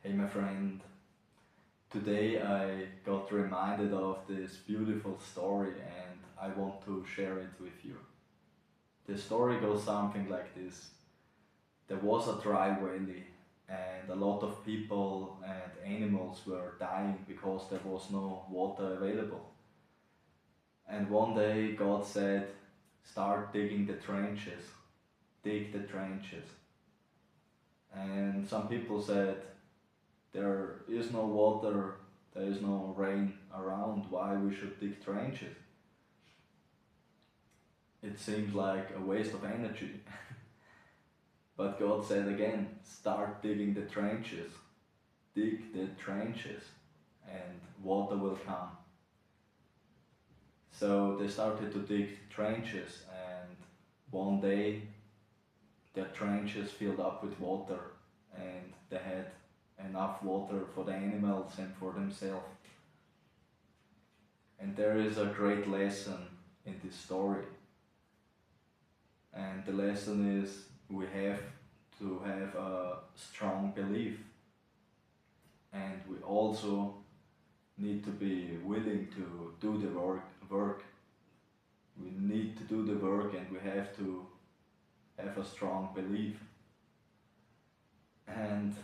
Hey my friend, today I got reminded of this beautiful story and I want to share it with you. The story goes something like this. There was a dry valley and a lot of people and animals were dying because there was no water available. And one day God said, start digging the trenches, dig the trenches. And some people said, there is no water, there is no rain around, why we should dig trenches? It seems like a waste of energy. But God said again, start digging the trenches, dig the trenches, and water will come. So they started to dig trenches, and one day their trenches filled up with water, and they had enough water for the animals and for themselves. And there is a great lesson in this story. And the lesson is we have to have a strong belief. And we also need to be willing to do the work. We need to do the work and we have to have a strong belief. And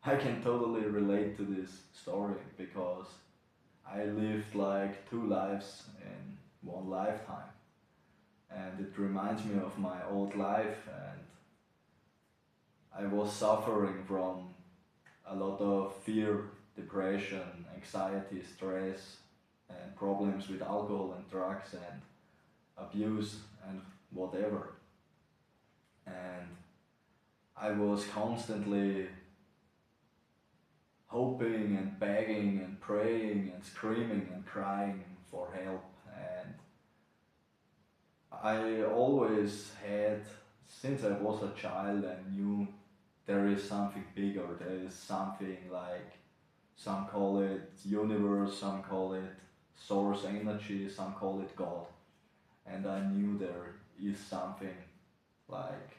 I can totally relate to this story because I lived like two lives in one lifetime. And it reminds me of my old life, and I was suffering from a lot of fear, depression, anxiety, stress, and problems with alcohol and drugs and abuse and whatever. And I was constantly hoping and begging and praying and screaming and crying for help. And I always had, since I was a child, I knew there is something bigger, there is something like, some call it universe, some call it source energy, some call it God. And I knew there is something like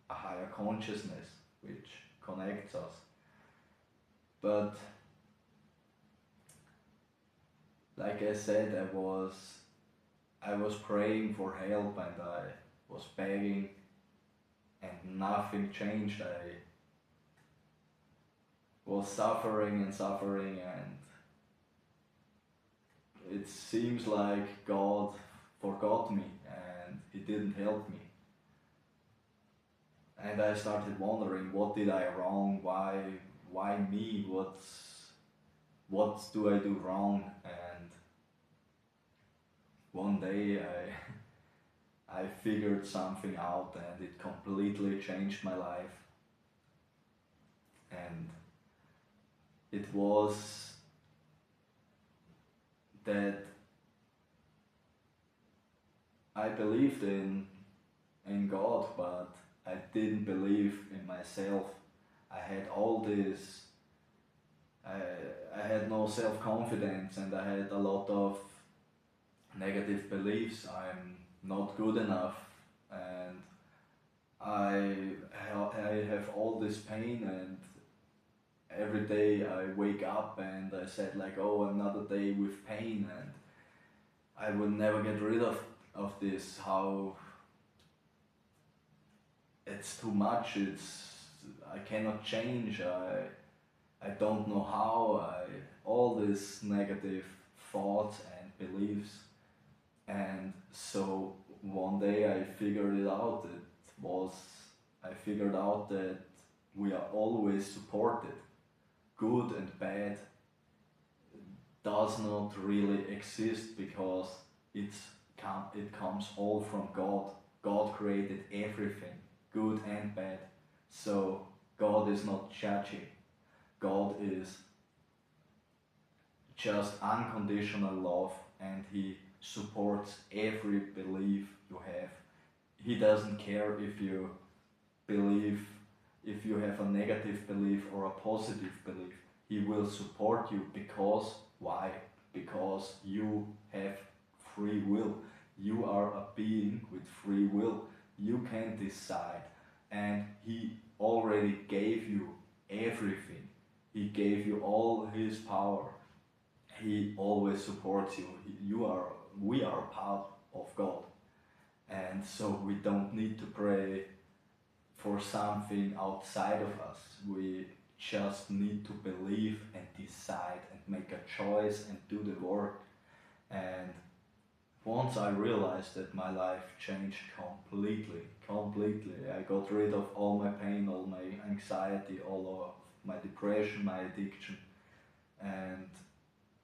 a higher consciousness which connects us. But like I said, I was praying for help and I was begging and nothing changed. I was suffering and suffering, and it seems like God forgot me and He didn't help me. And I started wondering, what did I wrong? Why me? What do I do wrong? And one day I figured something out and it completely changed my life. And it was that I believed in God, but I didn't believe in myself. I had all this, I had no self-confidence and I had a lot of negative beliefs. I'm not good enough and I have all this pain, and every day I wake up and I said like, oh, another day with pain, and I will never get rid of this, how it's too much, I cannot change, I don't know how, all these negative thoughts and beliefs. And so one day I figured it out. I figured out that we are always supported. Good and bad does not really exist because it comes all from God. God created everything, good and bad. So God is not judging. God is just unconditional love, and He supports every belief you have. He doesn't care if you believe, if you have a negative belief or a positive belief. He will support you because, why? Because you have free will. You are a being with free will. You can decide, and He already gave you everything. He gave you all his power. He always supports you. We are part of God. And so we don't need to pray for something outside of us. We just need to believe and decide and make a choice and do the work. And once I realized that, my life changed completely, completely. I got rid of all my pain, all my anxiety, all of my depression, my addiction. And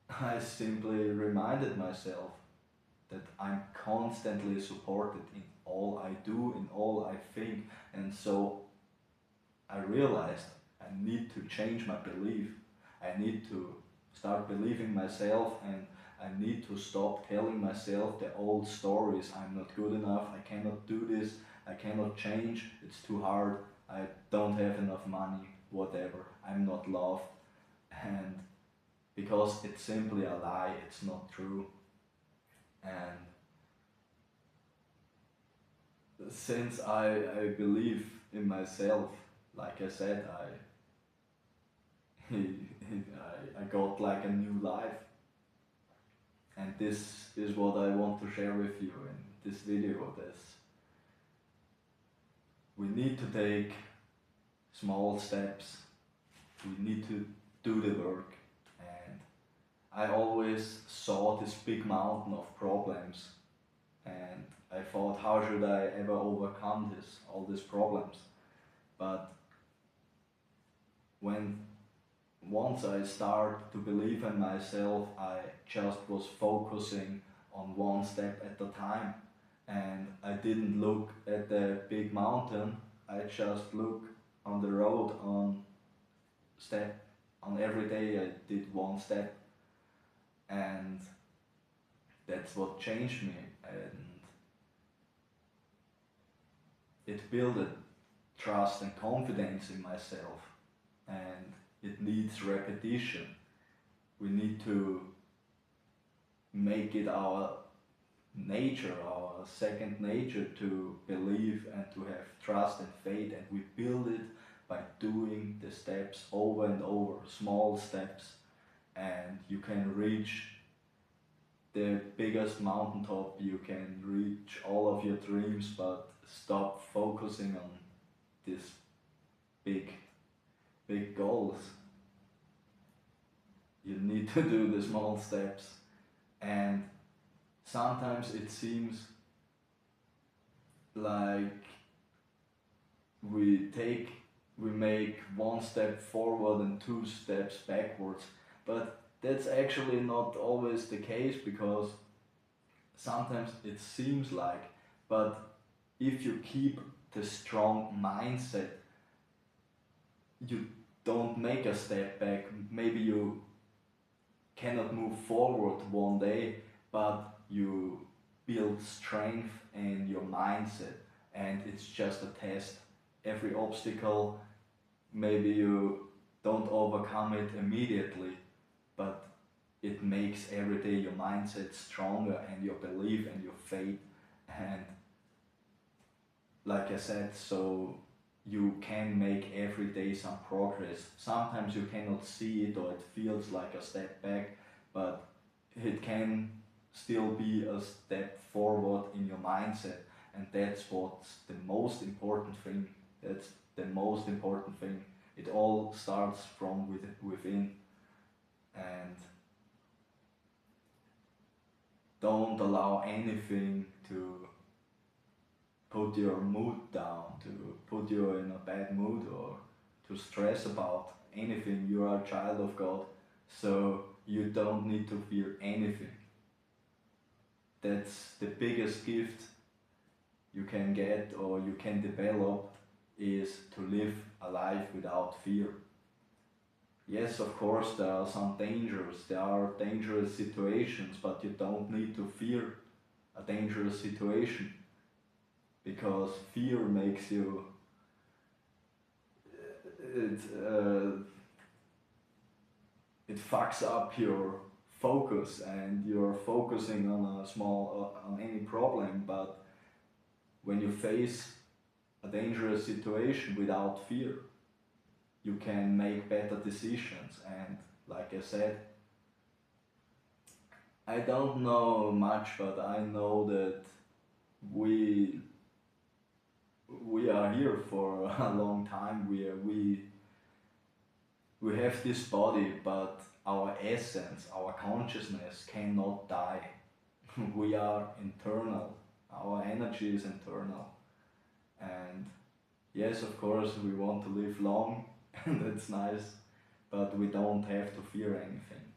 I simply reminded myself that I'm constantly supported in all I do, in all I think. And so I realized I need to change my belief. I need to start believing myself, and I need to stop telling myself the old stories. I'm not good enough, I cannot do this, I cannot change, it's too hard, I don't have enough money, whatever, I'm not loved. And because it's simply a lie, it's not true. And since I believe in myself, like I said, I got like a new life. And this is what I want to share with you in this video. We need to take small steps. We need to do the work. And I always saw this big mountain of problems, and I thought, how should I ever overcome all these problems? But once I start to believe in myself, I just was focusing on one step at a time, and I didn't look at the big mountain. I just look on the road, on every day I did one step, and that's what changed me. And it built trust and confidence in myself, and it needs repetition. We need to make it our nature, our second nature, to believe and to have trust and faith, and we build it by doing the steps over and over, small steps, and you can reach the biggest mountaintop, you can reach all of your dreams, but stop focusing on these big goals. You need to do the small steps, and sometimes it seems like we make one step forward and two steps backwards, but that's actually not always the case, because sometimes it seems like, but if you keep the strong mindset, you don't make a step back. Maybe you cannot move forward one day, but you build strength in your mindset, and it's just a test. Every obstacle, maybe you don't overcome it immediately, but it makes every day your mindset stronger, and your belief and your faith. And like I said, so you can make every day some progress. Sometimes you cannot see it, or it feels like a step back, but it can still be a step forward in your mindset, and that's what's the most important thing. That's the most important thing. It all starts from within, and don't allow anything to put your mood down, to put you in a bad mood, or to stress about anything. You are a child of God, so you don't need to fear anything. That's the biggest gift you can get, or you can develop, is to live a life without fear. Yes, of course, there are some dangers, there are dangerous situations, but you don't need to fear a dangerous situation, because fear makes you, it fucks up your focus, and you're focusing on any problem. But when you face a dangerous situation without fear, you can make better decisions. And like I said, I don't know much, but I know that we we are here for a long time. We have this body, but our essence, our consciousness cannot die. We are internal. Our energy is internal. And yes, of course, we want to live long, and that's nice, but we don't have to fear anything.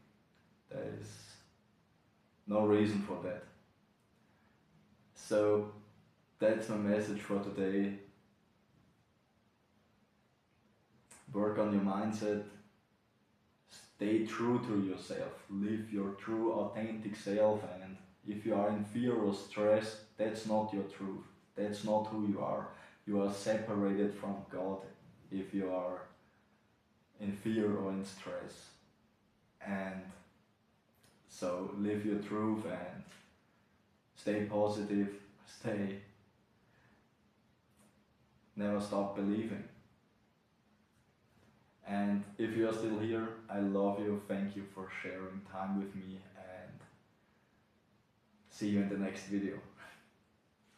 There is no reason for that. So that's my message for today. Work on your mindset, stay true to yourself, live your true authentic self, and if you are in fear or stress, that's not your truth. That's not who you are. You are separated from God if you are in fear or in stress. And so live your truth and stay positive, never stop believing. And if you are still here, I love you. Thank you for sharing time with me, and see you in the next video.